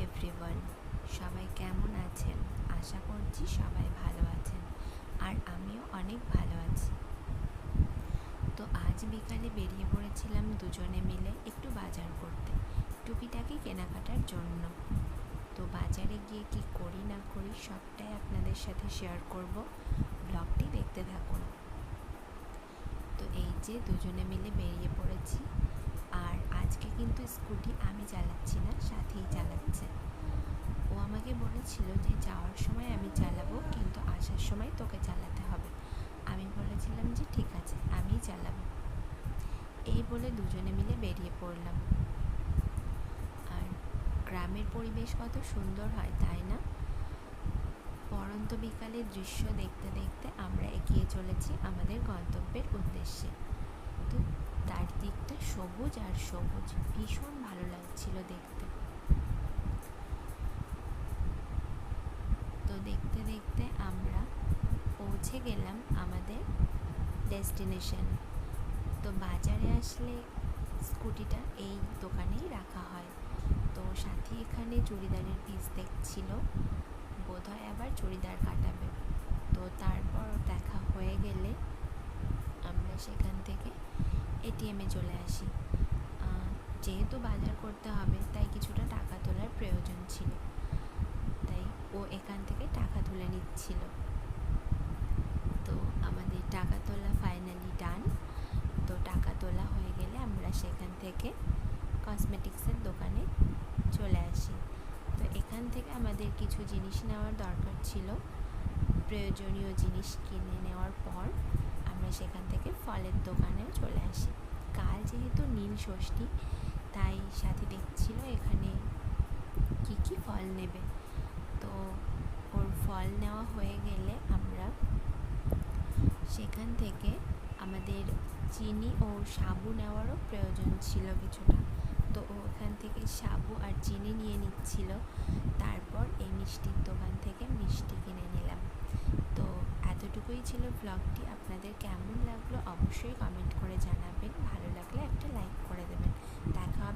Everyone, সবাই কেমন আছেন? আশা করছি সবাই ভালো আছেন, আর আমিও অনেক ভালো আছি। তো আজ বিকালে বেরিয়ে পড়েছিলাম দুজনে মিলে একটু বাজার করতে, টুকিটাকি কেনাকাটার জন্য। তো বাজারে গিয়ে কি করি না করি সবটাই আপনাদের সাথে শেয়ার করব, ব্লগটি দেখতে থাকুন। তো এই যে দুজনে মিলে বেরিয়ে পড়েছি, আর আজকে কিন্তু স্কুটি আমি চালাচ্ছি না, সাথেই চালাচ্ছে। ও আমাকে বলেছিল যে যাওয়ার সময় আমি চালাবো, কিন্তু আসার সময় তোকে চালাতে হবে। আমি বলেছিলাম যে ঠিক আছে, আমিই চালাবো। এই বলে দুজনে মিলে বেরিয়ে পড়লাম। আর গ্রামের পরিবেশ কত সুন্দর হয়, তাই না? পড়ন্ত বিকালের দৃশ্য দেখতে দেখতে আমরা এগিয়ে চলেছি আমাদের গন্তব্যের উদ্দেশ্যে। তো চারদিকটা সবুজ আর সবুজ, ভীষণ ভালো লাগছিল দেখতে। তো দেখতে দেখতে আমরা পৌঁছে গেলাম আমাদের ডেস্টিনেশন। তো বাজারে আসলে স্কুটিটা এই দোকানেই রাখা হয়। তো সাথী এখানে চুড়িদারের পিস দেখছিল, বোধহয় আবার চুড়িদার কাটাবে। তো তারপর দেখা হয়ে গেলে আমরা সেখান থেকে এটিএমে চলে আসি। যেহেতু বাজার করতে হবে তাই কিছুটা টাকা তোলার প্রয়োজন ছিল, তাই ও এখান থেকে টাকা তুলে নিচ্ছিল। তো আমাদের টাকা তোলা ফাইনালি ডান। তো টাকা তোলা হয়ে গেলে আমরা সেখান থেকে কসমেটিক্সের দোকানে চলে আসি। তো এখান থেকে আমাদের কিছু জিনিস নেওয়ার দরকার ছিল। প্রয়োজনীয় জিনিস কিনে নেওয়ার পর আমরা সেখান থেকে ফলের দোকানেও চলে আসি। কাল যেহেতু নীল ষষ্ঠী, তাই সাথী দেখছিল এখানে কি কি ফল নেবে। তো ওর ফল নেওয়া হয়ে গেলে আমরা সেখান থেকে আমাদের চিনি ও সাবু নেওয়ারও প্রয়োজন ছিল কিছুটা। তো ও ওখান থেকে সাবু আর চিনি নিয়ে নিচ্ছিল। তারপর এই মিষ্টির দোকান থেকে মিষ্টি কিনে নিলাম। তো এতটুকুই ছিল ব্লগটি। আপনাদের কেমন লাগলো অবশ্যই কমেন্ট করে জানাবেন। ভালো লাগলে একটা লাইক করে দেবেন। দেখা হবে